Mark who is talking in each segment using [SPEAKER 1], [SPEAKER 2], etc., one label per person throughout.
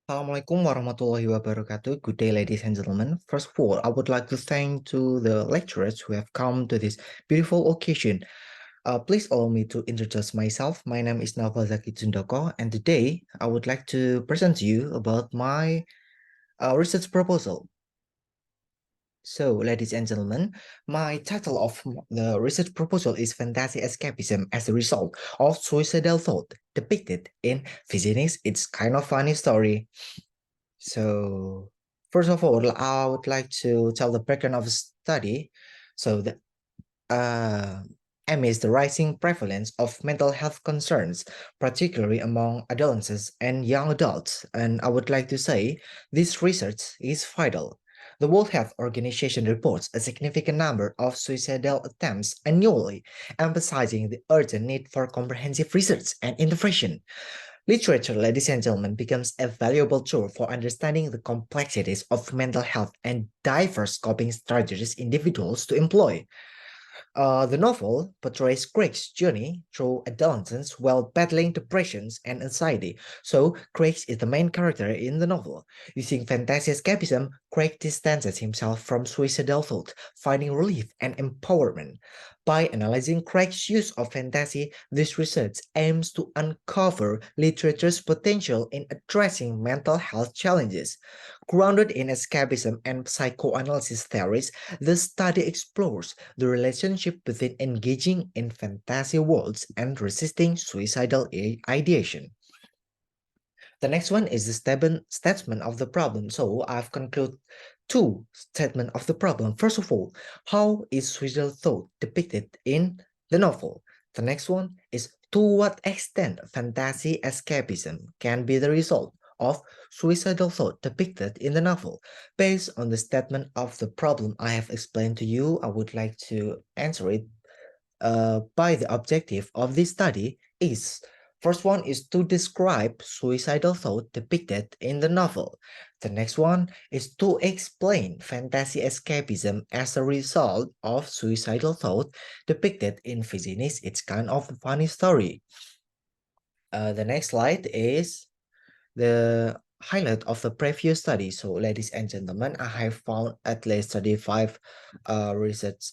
[SPEAKER 1] Assalamualaikum warahmatullahi wabarakatuh. Good day, ladies and gentlemen. First of all, I would like to thank to the lecturers who have come to this beautiful occasion. Please allow me to introduce myself. My name is Naufal Zaki Cundoko, and today I would like to present to you about my research proposal. So, ladies and gentlemen, my title of the research proposal is Fantasy Escapism as a Result of Suicidal Thought Depicted in Physics. It's kind of funny story. So, first of all, I would like to tell the background of the study. So, the uh, amidst the rising prevalence of mental health concerns, particularly among adolescents and young adults, and I would like to say this research is vital. The World Health Organization reports a significant number of suicidal attempts annually, emphasizing the urgent need for comprehensive research and intervention. Literature, ladies and gentlemen, becomes a valuable tool for understanding the complexities of mental health and diverse coping strategies individuals to employ. The novel portrays Craig's journey through adolescence while battling depression and anxiety. So, Craig is the main character in the novel. Using fantasy escapism, Craig distances himself from suicidal thought, finding relief and empowerment. By analyzing Craig's use of fantasy, this research aims to uncover literature's potential in addressing mental health challenges. Grounded in escapism and psychoanalysis theories, the study explores the relationship between engaging in fantasy worlds and resisting suicidal ideation. The next one is the statement of the problem. So I've concluded two statements of the problem. First of all, how is suicidal thought depicted in the novel? The next one is to what extent fantasy escapism can be the result of suicidal thought depicted in the novel. Based on the statement of the problem I have explained to you, I would like to answer it by the objective of this study is first one is to describe suicidal thought depicted in the novel. The next one is to explain fantasy escapism as a result of suicidal thought depicted in physics. It's kind of a funny story. The next slide is the highlight of the previous study. So, ladies and gentlemen, I have found at least 35 research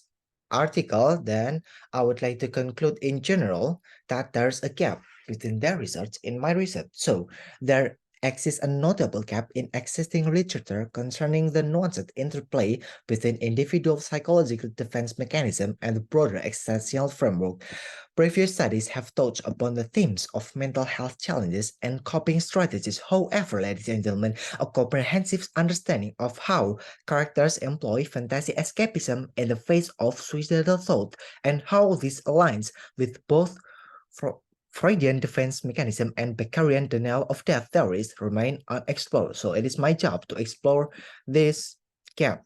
[SPEAKER 1] article. Then I would like to conclude in general that there's a gap between their research and my research. So there exists a notable gap in existing literature concerning the nuanced interplay between individual psychological defense mechanism and the broader existential framework. Previous studies have touched upon the themes of mental health challenges and coping strategies. However, ladies and gentlemen, a comprehensive understanding of how characters employ fantasy escapism in the face of suicidal thought and how this aligns with both Freudian defense mechanism and Beckerian denial of death theories remain unexplored. So it is my job to explore this gap.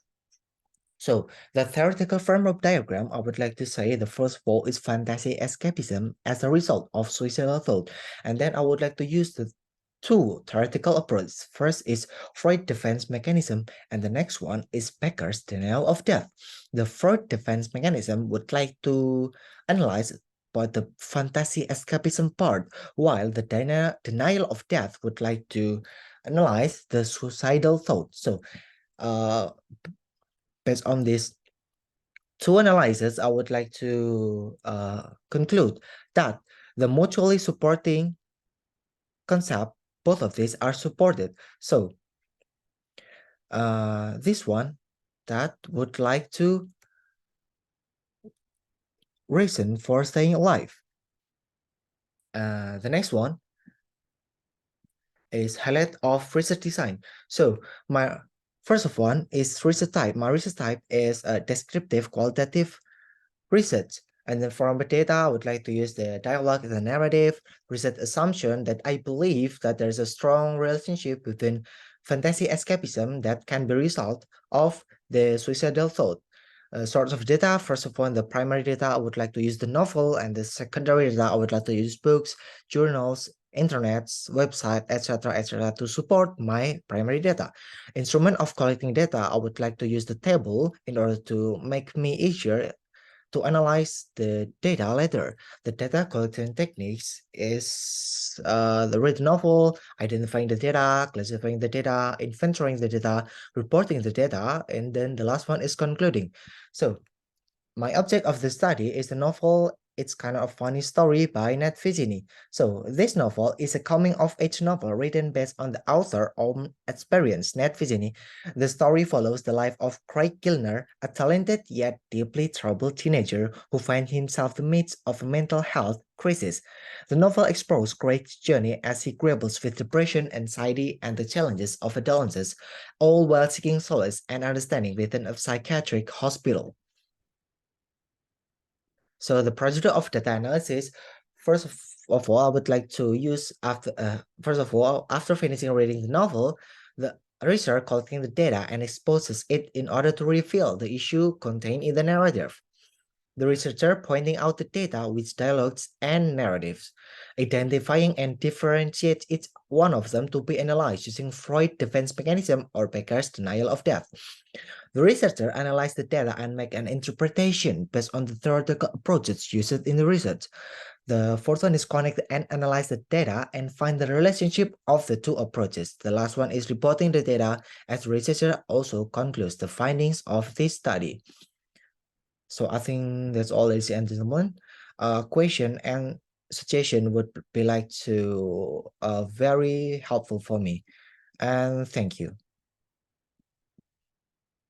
[SPEAKER 1] So the theoretical framework diagram, I would like to say the first of all is fantasy escapism as a result of suicidal thought. And then I would like to use the two theoretical approaches. First is Freud defense mechanism, and the next one is Becker's denial of death. The Freud defense mechanism would like to analyze but the fantasy escapism part, while the denial of death would like to analyze the suicidal thought. So uh based on this two analyses, I would like to conclude that the mutually supporting concept, both of these are supported. So this one that would like to reason for staying alive. The next one is highlight of research design. So my first of one is research type. My research type is a descriptive qualitative research. And then from the data, I would like to use the dialogue as a narrative, research assumption that I believe that there's a strong relationship between fantasy escapism that can be result of the suicidal thought. Source of data, first of all, the primary data, I would like to use the novel, and the secondary data, I would like to use books, journals, internets, website, etc., to support my primary data. Instrument of collecting data, I would like to use the table in order to make me easier to analyze the data later. The data collection techniques is the read novel, identifying the data, classifying the data, inventorying the data, reporting the data, and then the last one is concluding. So my object of the study is the novel It's Kind of a Funny Story by Nat Vigini. So this novel is a coming-of-age novel written based on the author's own experience, Nat Vigini. The story follows the life of Craig Gilner, a talented yet deeply troubled teenager who finds himself in the midst of a mental health crisis. The novel explores Craig's journey as he grapples with depression, anxiety, and the challenges of adolescence, all while seeking solace and understanding within a psychiatric hospital. So the procedure of data analysis, first of all, I would like to use first of all, after finishing reading the novel, the researcher collecting the data and exposes it in order to reveal the issue contained in the narrative. The researcher pointing out the data with dialogues and narratives, identifying and differentiate each one of them to be analyzed using Freud defense mechanism or Becker's denial of death. The researcher analyzed the data and make an interpretation based on the theoretical approaches used in the research. The fourth one is connect and analyze the data and find the relationship of the two approaches. The last one is reporting the data as the researcher also concludes the findings of this study. So I think that's all, ladies and gentlemen. Question and suggestion would be like to very helpful for me. And thank you.